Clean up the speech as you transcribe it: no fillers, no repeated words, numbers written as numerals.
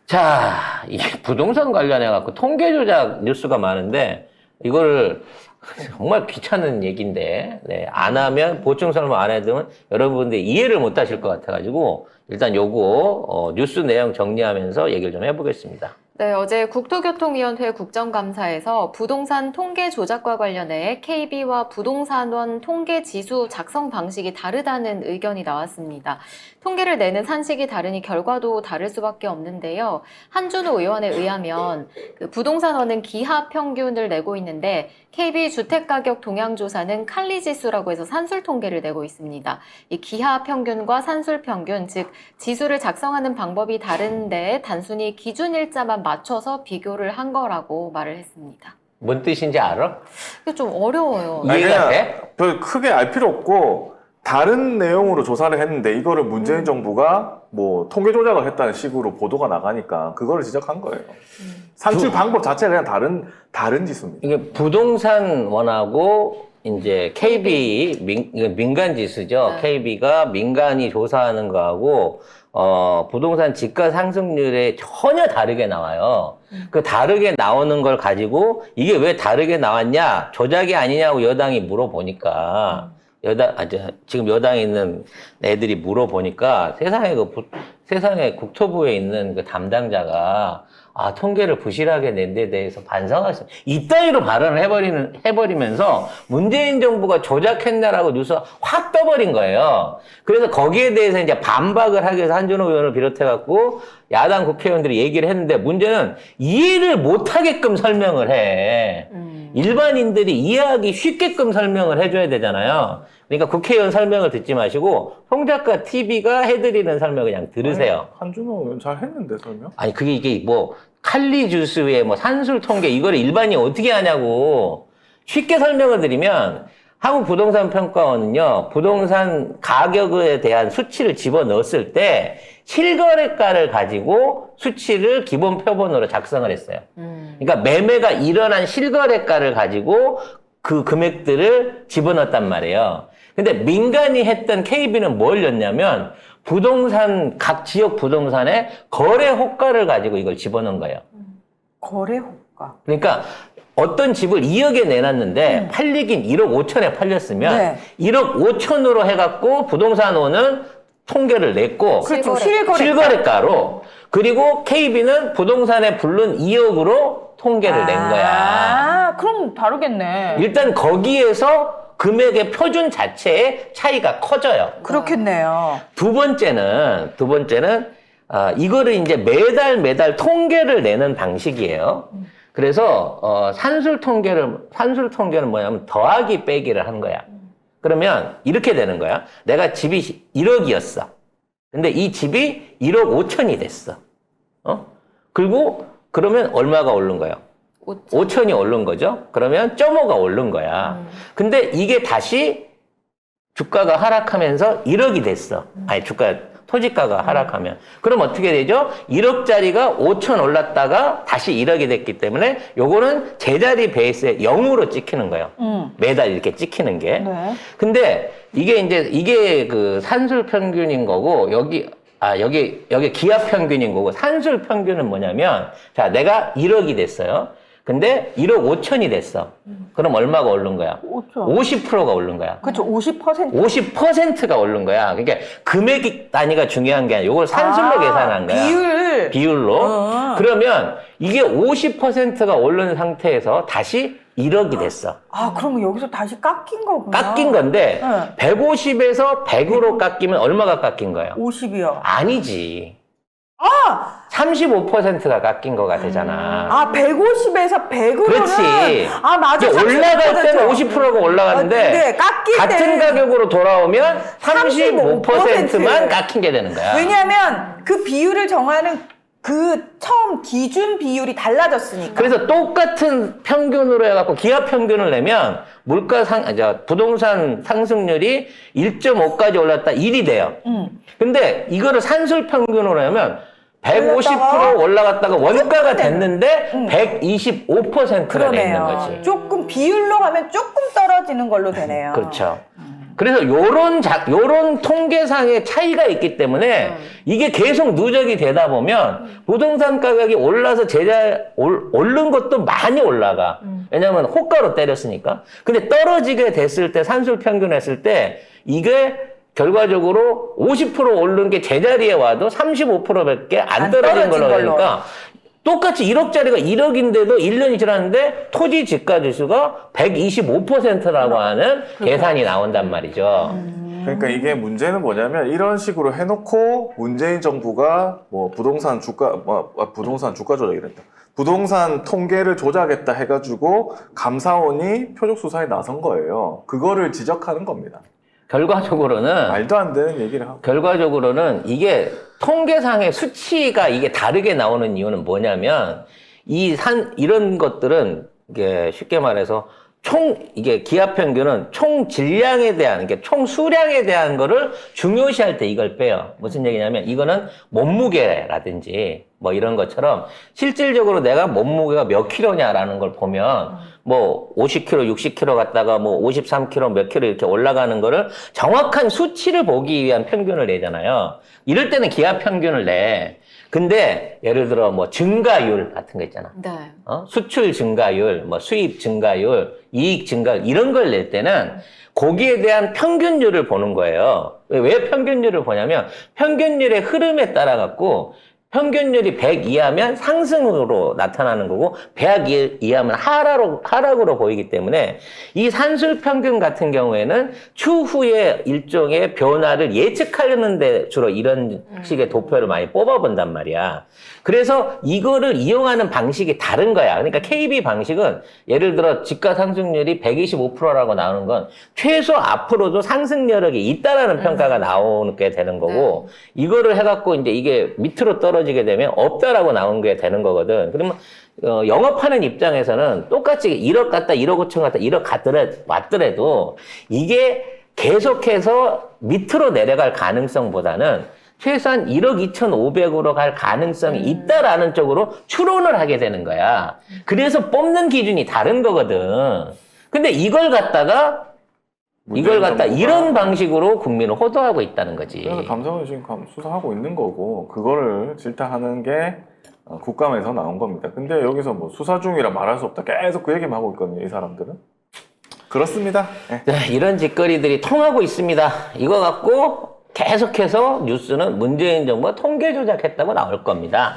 자, 이 부동산 관련해갖고 통계 조작 뉴스가 많은데, 이걸 정말 귀찮은 얘기인데, 네, 안 하면, 보충 설명 안 해두면 여러분들이 이해를 못 하실 것 같아가지고, 일단 요거, 뉴스 내용 정리하면서 얘기를 좀 해보겠습니다. 네, 어제 국토교통위원회 국정감사에서 부동산 통계 조작과 관련해 KB와 부동산원 통계 지수 작성 방식이 다르다는 의견이 나왔습니다. 통계를 내는 산식이 다르니 결과도 다를 수밖에 없는데요. 한준호 의원에 의하면 부동산원은 기하 평균을 내고 있는데 KB 주택가격 동향조사는 칼리지수라고 해서 산술 통계를 내고 있습니다. 이 기하 평균과 산술 평균, 즉 지수를 작성하는 방법이 다른데 단순히 기준 일자만 맞춰서 비교를 한 거라고 말을 했습니다. 뭔 뜻인지 알아? 이게 좀 어려워요. 이해가 돼? 별 크게 알 필요 없고 다른 내용으로 조사를 했는데 이거를 문재인 정부가 뭐 통계 조작을 했다는 식으로 보도가 나가니까 그거를 지적한 거예요. 산출 방법 자체가 그냥 다른 지수입니다. 이게 부동산원하고 이제 KB 민간 지수죠. 네. KB가 민간이 조사하는 거하고 부동산 집가 상승률에 전혀 다르게 나와요. 그 다르게 나오는 걸 가지고 이게 왜 다르게 나왔냐? 조작이 아니냐고 여당이 물어보니까 지금 여당에 있는 애들이 물어보니까 세상에 국토부에 있는 그 담당자가 통계를 부실하게 낸 데 대해서 반성하셨어요. 이따위로 발언을 해버리면서 문재인 정부가 조작했나라고 뉴스가 확 떠버린 거예요. 그래서 거기에 대해서 이제 반박을 하기 위해서 한준호 의원을 비롯해갖고 야당 국회의원들이 얘기를 했는데 문제는 이해를 못하게끔 설명을 해. 일반인들이 이해하기 쉽게끔 설명을 해줘야 되잖아요. 그러니까 국회의원 설명을 듣지 마시고 홍 작가 TV가 해드리는 설명을 그냥 들으세요. 한준호 의원 잘 했는데 설명? 아니 그게 이게 뭐 칼리 주스의 뭐 산술 통계 이거를 일반인이 어떻게 하냐고 쉽게 설명을 드리면 한국부동산평가원은요 부동산 가격에 대한 수치를 집어넣었을 때 실거래가를 가지고 수치를 기본 표본으로 작성을 했어요. 그러니까 매매가 일어난 실거래가를 가지고 그 금액들을 집어넣었단 말이에요. 근데 민간이 했던 KB는 뭘 넣냐면 각 지역 부동산의 거래 호가를 가지고 이걸 집어넣은 거예요. 거래 호가. 그러니까 어떤 집을 2억에 내놨는데 팔리긴 1억 5천에 팔렸으면 네. 1억 5천으로 해갖고 부동산원은 통계를 냈고 그렇죠. 실거래가로 그리고 KB는 부동산에 부른 2억으로 통계를 낸 거야. 그럼 다르겠네. 일단 거기에서 금액의 표준 자체의 차이가 커져요. 그렇겠네요. 두 번째는 이거를 이제 매달 통계를 내는 방식이에요. 그래서 산술 통계는 뭐냐면 더하기 빼기를 하는 거야. 그러면 이렇게 되는 거야. 내가 집이 1억이었어. 근데 이 집이 1억 5천이 됐어. 그러면 얼마가 오른 거예요? 5천이 오른 거죠? 그러면 0.5가 오른 거야. 근데 이게 다시 주가가 하락하면서 1억이 됐어. 아니, 토지가가 하락하면. 그럼 어떻게 되죠? 1억짜리가 5천 올랐다가 다시 1억이 됐기 때문에 요거는 제자리 베이스에 0으로 찍히는 거예요. 매달 이렇게 찍히는 게. 네. 근데 이게 그 산술 평균인 거고, 여기 기하 평균인 거고, 산술 평균은 뭐냐면, 자, 내가 1억이 됐어요. 근데 1억 5천이 됐어. 그럼 얼마가 오른 거야? 50%가 오른 거야. 그렇죠. 50%. 50%가 오른 거야. 그러니까 금액 단위가 중요한 게 아니라 이걸 산술로 계산한 거야. 비율로. 그러면 이게 50%가 오른 상태에서 다시 1억이 됐어. 그럼 여기서 다시 깎인 거구나. 깎인 건데 네. 150에서 100으로 깎이면 얼마가 깎인 거예요? 50이요. 아니지. 35%가 깎인 거가 되잖아. 150에서 100으로는. 그렇지. 맞아. 이제 올라갈 때는 50%가 올라가는데 네, 깎일 같은 때는 가격으로 돌아오면 35%만 35%. 깎인 게 되는 거야. 왜냐하면 그 비율을 정하는 그 처음 기준 비율이 달라졌으니까. 그래서 똑같은 평균으로 해갖고 기하 평균을 내면 부동산 상승률이 1.5까지 올랐다 1이 돼요. 근데 이거를 산술 평균으로 하면 150% 올라갔다가 원가가 됐는데 125%가 되는 거지. 조금 비율로 가면 조금 떨어지는 걸로 되네요. 그렇죠. 그래서 요런 통계상의 차이가 있기 때문에 이게 계속 누적이 되다 보면 부동산 가격이 올라서 오른 것도 많이 올라가. 왜냐면 호가로 때렸으니까. 근데 떨어지게 됐을 때, 산술 평균 했을 때 이게 결과적으로 50% 오른 게 제자리에 와도 35%밖에 안 떨어진 걸로 그러니까 똑같이 1억짜리가 1억인데도 1년이 지났는데 토지 지가 지수가 125%라고 하는 계산이 나온단 말이죠. 그러니까 이게 문제는 뭐냐면 이런 식으로 해놓고 문재인 정부가 뭐 부동산 주가 조작이랬다. 부동산 통계를 조작했다 해가지고 감사원이 표적 수사에 나선 거예요. 그거를 지적하는 겁니다. 결과적으로는 말도 안 되는 얘기를 하고. 결과적으로는 이게 통계상의 수치가 이게 다르게 나오는 이유는 뭐냐면 이런 것들은 이게 쉽게 말해서 이게 기압 평균은 총 질량에 대한, 이게 총 수량에 대한 거를 중요시할 때 이걸 빼요. 무슨 얘기냐면 이거는 몸무게라든지 뭐 이런 것처럼 실질적으로 내가 몸무게가 몇 킬로냐라는 걸 보면 뭐 50kg, 60kg 갔다가 뭐 53kg 몇 킬로 이렇게 올라가는 거를 정확한 수치를 보기 위한 평균을 내잖아요. 이럴 때는 기압 평균을 내. 근데 예를 들어 뭐 증가율 같은 거 있잖아. 네. 수출 증가율, 뭐 수입 증가율, 이익 증가율 이런 걸 낼 때는 거기에 대한 평균율을 보는 거예요. 왜 평균율을 보냐면 평균율의 흐름에 따라 갖고 평균율이 100 이하면 상승으로 나타나는 거고 100 이하면 하락으로 보이기 때문에 이 산술 평균 같은 경우에는 추후에 일종의 변화를 예측하려는 데 주로 이런 식의 도표를 많이 뽑아본단 말이야. 그래서 이거를 이용하는 방식이 다른 거야. 그러니까 KB 방식은 예를 들어 집가 상승률이 125%라고 나오는 건 최소 앞으로도 상승 여력이 있다라는 평가가 나오게 되는 거고 이거를 해갖고 이제 이게 밑으로 떨어지게 되면 없다라고 나온 게 되는 거거든. 그러면 영업하는 입장에서는 똑같이 1억 갔다 1억 5천 갔다 1억 왔더라도 이게 계속해서 밑으로 내려갈 가능성보다는 최소한 1억 2,500으로 갈 가능성이 있다라는 쪽으로 추론을 하게 되는 거야. 그래서 뽑는 기준이 다른 거거든. 근데 이걸 갖다가 이런 방식으로 국민을 호도하고 있다는 거지. 그래서 감사원이 지금 수사하고 있는 거고 그거를 질타하는 게 국감에서 나온 겁니다. 근데 여기서 뭐 수사 중이라 말할 수 없다 계속 그 얘기만 하고 있거든요. 이 사람들은. 그렇습니다. 네. 네, 이런 짓거리들이 통하고 있습니다. 이거 갖고 계속해서 뉴스는 문재인 정부가 통계 조작했다고 나올 겁니다.